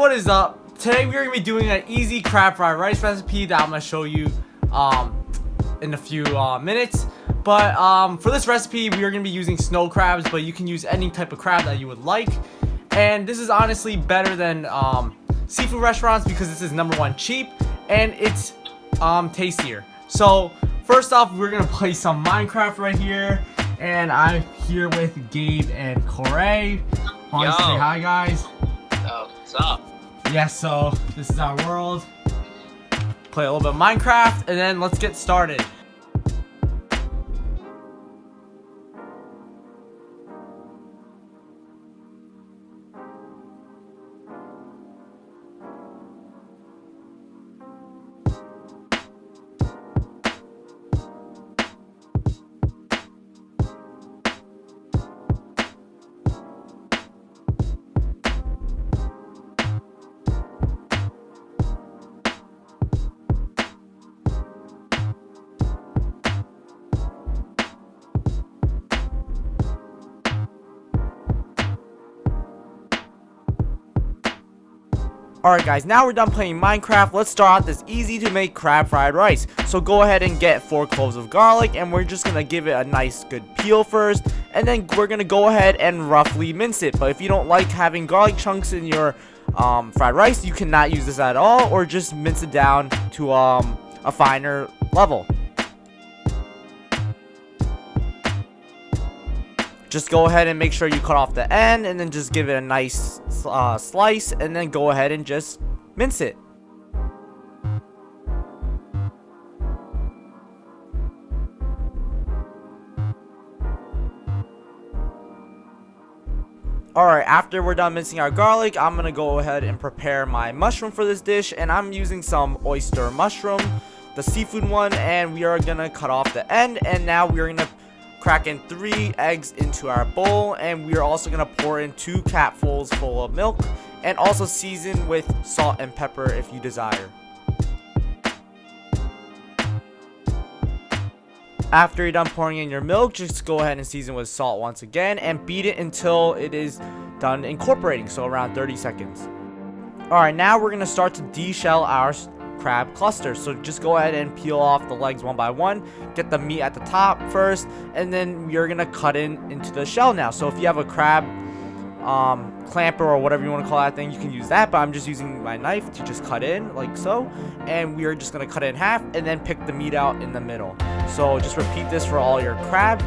what is up? Today we're gonna be doing an easy crab fried rice recipe that I'm gonna show you in a few minutes. But for this recipe we are gonna be using snow crabs, but you can use any type of crab that you would like. And this is honestly better than seafood restaurants because this is #1 cheap and it's tastier. So first off, we're gonna play some Minecraft right here, and I'm here with Gabe and Corey. Want to say hi, guys? Oh, what's up? Yes, so this is our world. Play a little bit of Minecraft, and then let's get started. Alright guys, now we're done playing Minecraft. Let's start out this easy to make crab fried rice. So go ahead and get 4 cloves of garlic, and we're just going to give it a nice good peel first. And then we're going to go ahead and roughly mince it. But if you don't like having garlic chunks in your fried rice, you cannot use this at all. Or just mince it down to a finer level. Just go ahead and make sure you cut off the end, and then just give it a nice slice, and then go ahead and just mince it. Alright, after we're done mincing our garlic, I'm gonna go ahead and prepare my mushroom for this dish, and I'm using some oyster mushroom, the seafood one, and we are gonna cut off the end. And now we're gonna crack in 3 eggs into our bowl, and we are also going to pour in 2 capfuls full of milk, and also season with salt and pepper if you desire. After you're done pouring in your milk, just go ahead and season with salt once again and beat it until it is done incorporating, so around 30 seconds. Alright, now we're going to start to deshell our crab clusters. So just go ahead and peel off the legs one by one, get the meat at the top first, and then you're gonna cut into the shell now. So if you have a crab clamper or whatever you want to call that thing, you can use that, but I'm just using my knife to just cut in like so, and we are just gonna cut it in half and then pick the meat out in the middle. So just repeat this for all your crab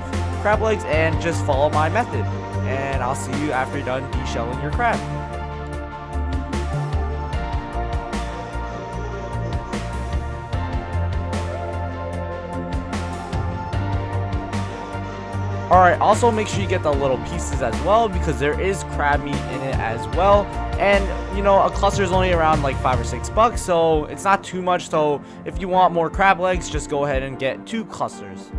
legs, and just follow my method, and I'll see you after you're done deshelling your crab. Alright, also make sure you get the little pieces as well, because there is crab meat in it as well. And you know, a cluster is only around like $5 or $6, so it's not too much. So if you want more crab legs, just go ahead and get 2 clusters.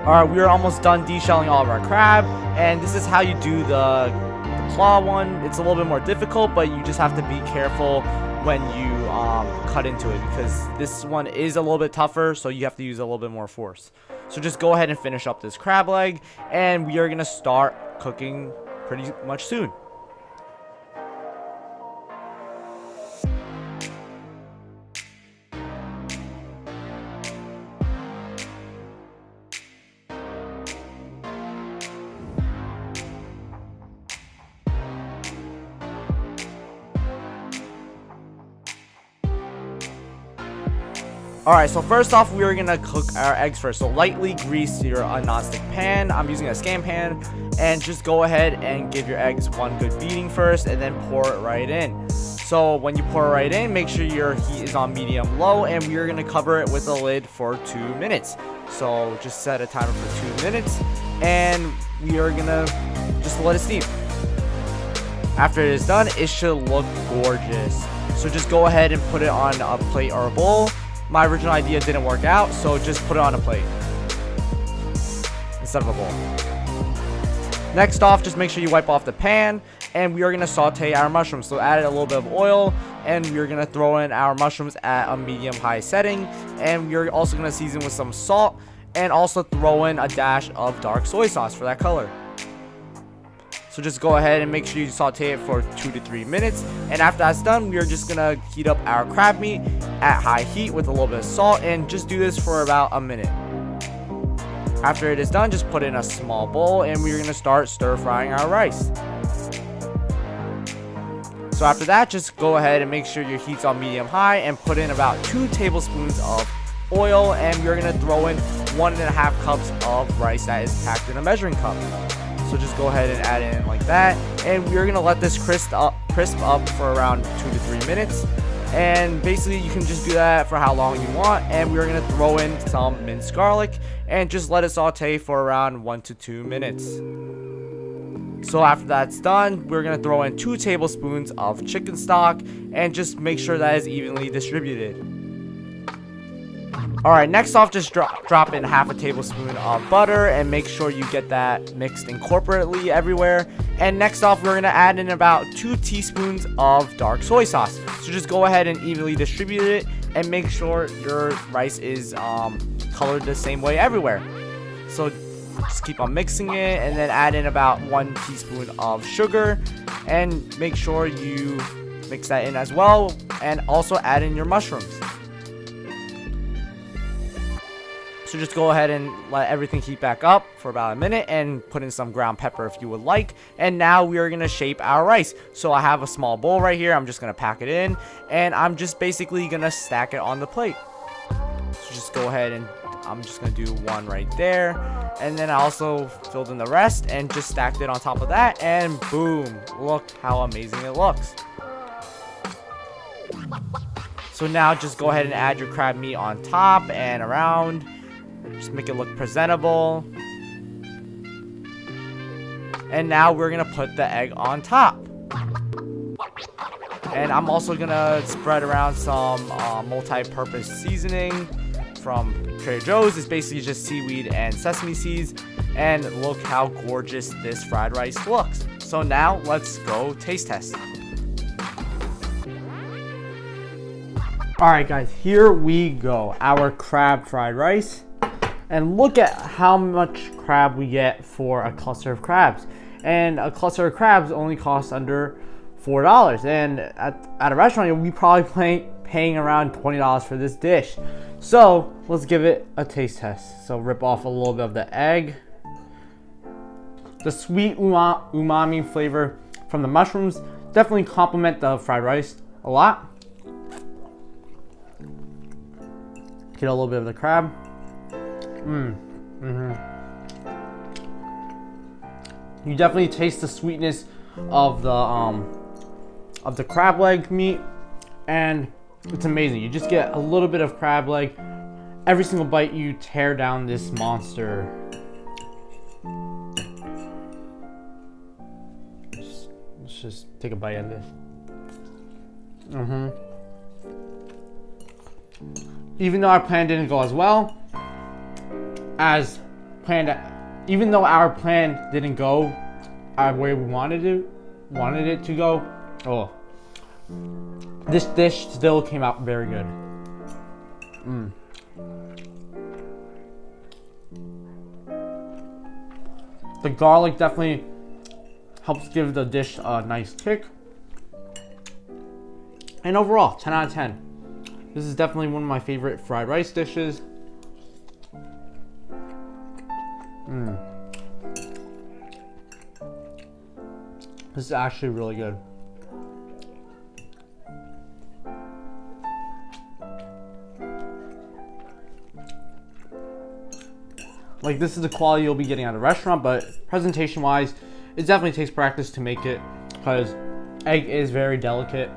Alright, we are almost done deshelling all of our crab, and this is how you do the claw one. It's a little bit more difficult, but you just have to be careful when you cut into it, because this one is a little bit tougher, so you have to use a little bit more force. So just go ahead and finish up this crab leg, and we are going to start cooking pretty much soon. Alright, so first off, we're gonna cook our eggs first. So lightly grease your nonstick pan. I'm using a Scam pan. And just go ahead and give your eggs one good beating first, and then pour it right in. So when you pour it right in, make sure your heat is on medium low, and we're gonna cover it with a lid for 2 minutes. So just set a timer for 2 minutes, and we are gonna just let it steam. After it is done, it should look gorgeous. So just go ahead and put it on a plate or a bowl. My original idea didn't work out, so just put it on a plate instead of a bowl. Next off, just make sure you wipe off the pan, and we are going to saute our mushrooms. So add a little bit of oil, and we're going to throw in our mushrooms at a medium-high setting, and we're also going to season with some salt, and also throw in a dash of dark soy sauce for that color. So just go ahead and make sure you saute it for 2 to 3 minutes. And after that's done, we are just gonna heat up our crab meat at high heat with a little bit of salt, and just do this for about a minute. After it is done, just put it in a small bowl, and we're gonna start stir frying our rice. So after that, just go ahead and make sure your heat's on medium high, and put in about 2 tablespoons of oil, and we're gonna throw in 1.5 cups of rice that is packed in a measuring cup. So just go ahead and add it in like that, and we're gonna let this crisp up for around 2 to 3 minutes. And basically you can just do that for how long you want, and we're gonna throw in some minced garlic and just let it saute for around 1 to 2 minutes. So after that's done, we're gonna throw in 2 tablespoons of chicken stock, and just make sure that is evenly distributed. Alright, next off, just drop in half a tablespoon of butter, and make sure you get that mixed incorporately everywhere. And next off, we're going to add in about 2 teaspoons of dark soy sauce. So just go ahead and evenly distribute it, and make sure your rice is colored the same way everywhere. So just keep on mixing it, and then add in about 1 teaspoon of sugar, and make sure you mix that in as well, and also add in your mushrooms. So just go ahead and let everything heat back up for about a minute, and put in some ground pepper if you would like. And now we are going to shape our rice. So I have a small bowl right here. I'm just going to pack it in, and I'm just basically going to stack it on the plate. So just go ahead, and I'm just going to do one right there. And then I also filled in the rest and just stacked it on top of that, and boom, look how amazing it looks. So now just go ahead and add your crab meat on top and around. Just make it look presentable. And now we're gonna put the egg on top. And I'm also gonna spread around some multi-purpose seasoning from Trader Joe's. It's basically just seaweed and sesame seeds. And look how gorgeous this fried rice looks. So now let's go taste test. Alright guys, here we go. Our crab fried rice. And look at how much crab we get for a cluster of crabs. And a cluster of crabs only costs under $4. And at a restaurant, we probably paying around $20 for this dish. So let's give it a taste test. So rip off a little bit of the egg. The sweet umami flavor from the mushrooms definitely complement the fried rice a lot. Get a little bit of the crab. You definitely taste the sweetness of the crab leg meat, and it's amazing. You just get a little bit of crab leg. Every single bite, you tear down this monster. Let's just take a bite of this. Even though our plan didn't go as well as planned, even though our plan didn't go our way we wanted it to go, this dish still came out very good. The garlic definitely helps give the dish a nice kick. And overall, 10 out of 10. This is definitely one of my favorite fried rice dishes. This is actually really good. like this is the quality you'll be getting at a restaurant, but presentation wise, it definitely takes practice to make it because egg is very delicate.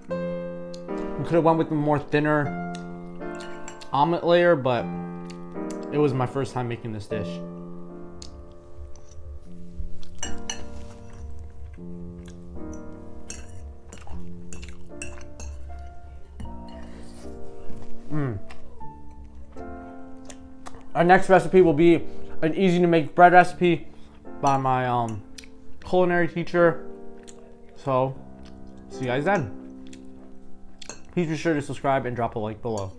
We could have went with a more thinner omelet layer, but it was my first time making this dish. Our next recipe will be an easy to make bread recipe by my culinary teacher. So, see you guys then. Please be sure to subscribe and drop a like below.